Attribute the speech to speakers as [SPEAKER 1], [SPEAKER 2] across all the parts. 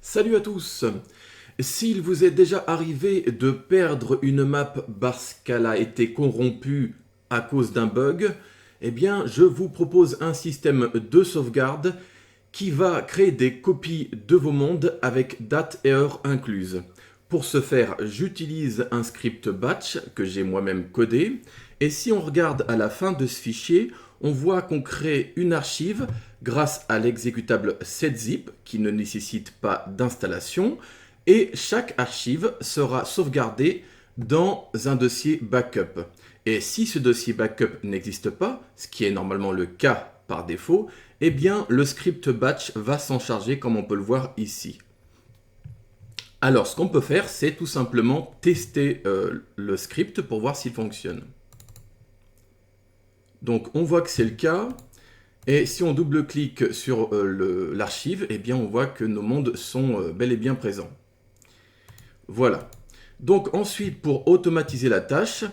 [SPEAKER 1] Salut à tous! S'il vous est déjà arrivé de perdre une map parce qu'elle a été corrompue à cause d'un bug, eh bien je vous propose un système de sauvegarde qui va créer des copies de vos mondes avec date et heure incluses. Pour ce faire, j'utilise un script batch que j'ai moi-même codé, et si on regarde à la fin de ce fichier, on voit qu'on crée une archive grâce à l'exécutable setzip qui ne nécessite pas d'installation, et chaque archive sera sauvegardée dans un dossier backup. Et si ce dossier backup n'existe pas, ce qui est normalement le cas par défaut, eh bien le script batch va s'en charger comme on peut le voir ici. Alors ce qu'on peut faire, c'est tout simplement tester le script pour voir s'il fonctionne. Donc on voit que c'est le cas, et si on double-clique sur l'archive, eh bien on voit que nos mondes sont bel et bien présents. Voilà. Donc ensuite, pour automatiser la tâche,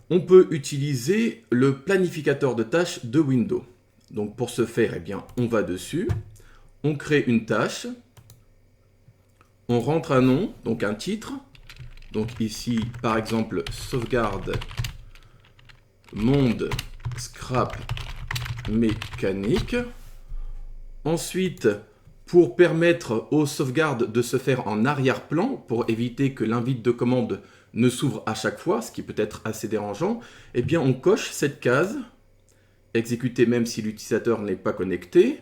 [SPEAKER 1] on peut utiliser le planificateur de tâches de Windows. Donc pour ce faire, eh bien, on va dessus, on crée une tâche, on rentre un nom, donc un titre. Donc ici, par exemple, sauvegarde monde scrap mécanique. Ensuite, pour permettre aux sauvegardes de se faire en arrière-plan, pour éviter que l'invite de commande ne s'ouvre à chaque fois, ce qui peut être assez dérangeant, eh bien on coche cette case, exécuter même si l'utilisateur n'est pas connecté,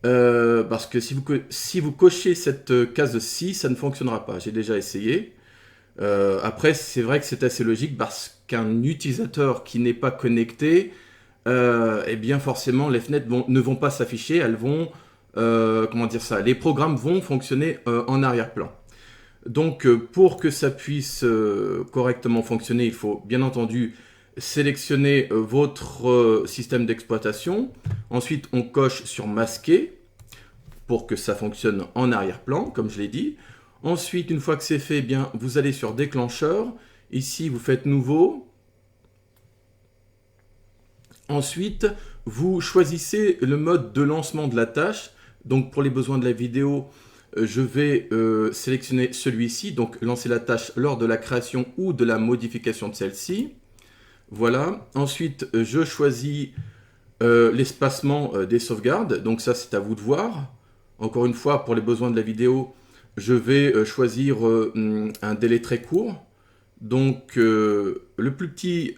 [SPEAKER 1] parce que si vous cochez cette case-ci, ça ne fonctionnera pas. J'ai déjà essayé. Après, c'est vrai que c'est assez logique parce qu'un utilisateur qui n'est pas connecté, eh bien forcément les fenêtres ne vont pas s'afficher, elles vont, comment dire ça, les programmes vont fonctionner en arrière-plan. Donc pour que ça puisse correctement fonctionner, il faut bien entendu sélectionner votre système d'exploitation. Ensuite, on coche sur masquer pour que ça fonctionne en arrière-plan, comme je l'ai dit. Ensuite, une fois que c'est fait, eh bien, vous allez sur déclencheur. Ici, vous faites nouveau. Ensuite, vous choisissez le mode de lancement de la tâche. Donc pour les besoins de la vidéo, je vais sélectionner celui-ci, donc lancer la tâche lors de la création ou de la modification de celle-ci. Voilà. Ensuite, je choisis l'espacement des sauvegardes. Donc ça, c'est à vous de voir. Encore une fois, pour les besoins de la vidéo, je vais choisir un délai très court. Donc le plus petit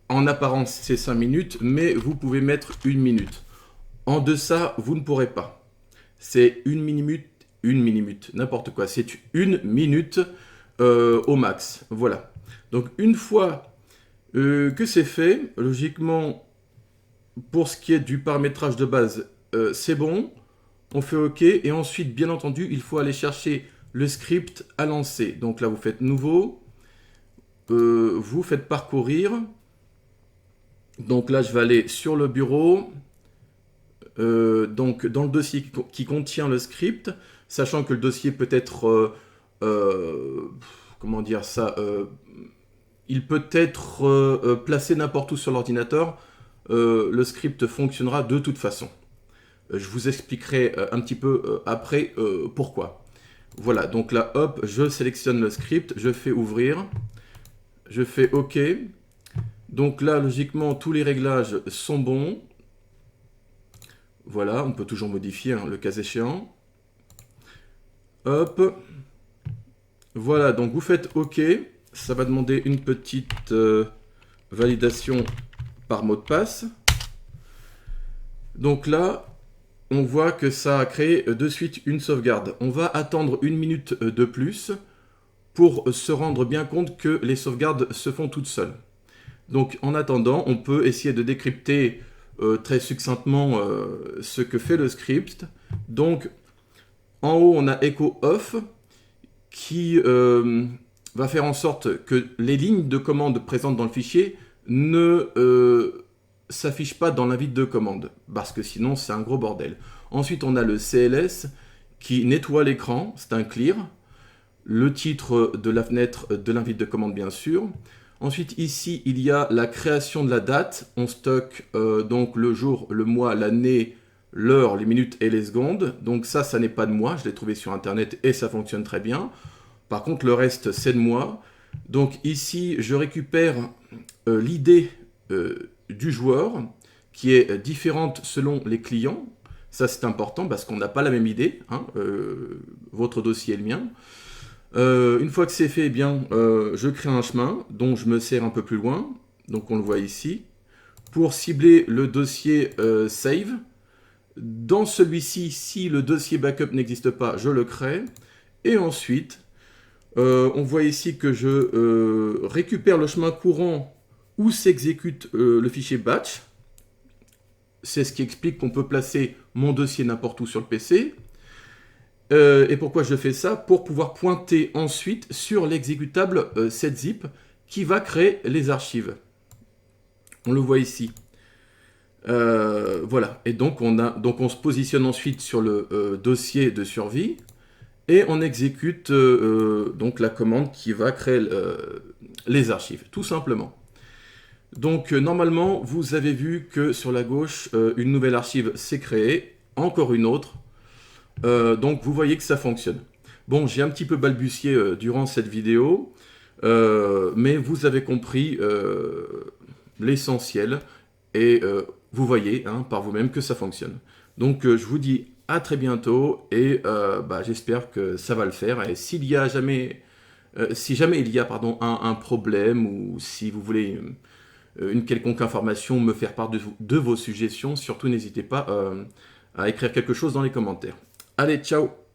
[SPEAKER 1] en apparence, c'est 5 minutes, mais vous pouvez mettre 1 minute. En deçà, vous ne pourrez pas. C'est une minute, n'importe quoi. C'est 1 minute au max. Voilà. Donc une fois que c'est fait, logiquement, pour ce qui est du paramétrage de base, c'est bon. On fait OK. Et ensuite, bien entendu, il faut aller chercher le script à lancer. Donc là, vous faites nouveau. Vous faites parcourir. Donc là, je vais aller sur le bureau. Donc dans le dossier qui contient le script, sachant que le dossier peut être, comment dire ça, il peut être placé n'importe où sur l'ordinateur, le script fonctionnera de toute façon. Je vous expliquerai un petit peu après pourquoi. Voilà, donc là, hop, je sélectionne le script, je fais ouvrir, je fais OK. Donc là, logiquement, tous les réglages sont bons. Voilà, on peut toujours modifier hein, le cas échéant. Hop. Voilà, donc vous faites OK. Ça va demander une petite validation par mot de passe. Donc là, on voit que ça a créé de suite une sauvegarde. On va attendre 1 minute de plus pour se rendre bien compte que les sauvegardes se font toutes seules. Donc en attendant, on peut essayer de décrypter très succinctement ce que fait le script. Donc en haut, on a echo off qui va faire en sorte que les lignes de commande présentes dans le fichier ne s'affichent pas dans l'invite de commande, parce que sinon c'est un gros bordel. Ensuite, on a le CLS qui nettoie l'écran, c'est un clear. Le titre de la fenêtre de l'invite de commande, bien sûr. Ensuite, ici, il y a la création de la date. On stocke donc le jour, le mois, l'année, l'heure, les minutes et les secondes. Donc ça n'est pas de moi, je l'ai trouvé sur internet et ça fonctionne très bien. Par contre, le reste, c'est de moi. Donc ici, je récupère l'idée du joueur qui est différente selon les clients. Ça, c'est important parce qu'on n'a pas la même idée, hein, votre dossier et le mien. Une fois que c'est fait, eh bien, je crée un chemin dont je me sers un peu plus loin. Donc on le voit ici. Pour cibler le dossier Save, dans celui-ci, si le dossier backup n'existe pas, je le crée. Et ensuite, on voit ici que je récupère le chemin courant où s'exécute le fichier batch. C'est ce qui explique qu'on peut placer mon dossier n'importe où sur le PC. Et pourquoi je fais ça? Pour pouvoir pointer ensuite sur l'exécutable setzip qui va créer les archives. On le voit ici. Voilà. Et donc on se positionne ensuite sur le dossier de survie et on exécute donc la commande qui va créer les archives, tout simplement. Donc normalement, vous avez vu que sur la gauche, une nouvelle archive s'est créée, encore une autre. Donc vous voyez que ça fonctionne. Bon, j'ai un petit peu balbutié durant cette vidéo, mais vous avez compris l'essentiel et vous voyez hein, par vous-même que ça fonctionne. Donc je vous dis à très bientôt et j'espère que ça va le faire. Et s'il y a jamais, si jamais il y a pardon, un problème ou si vous voulez une quelconque information, me faire part de vos suggestions, surtout n'hésitez pas à écrire quelque chose dans les commentaires. Allez, ciao!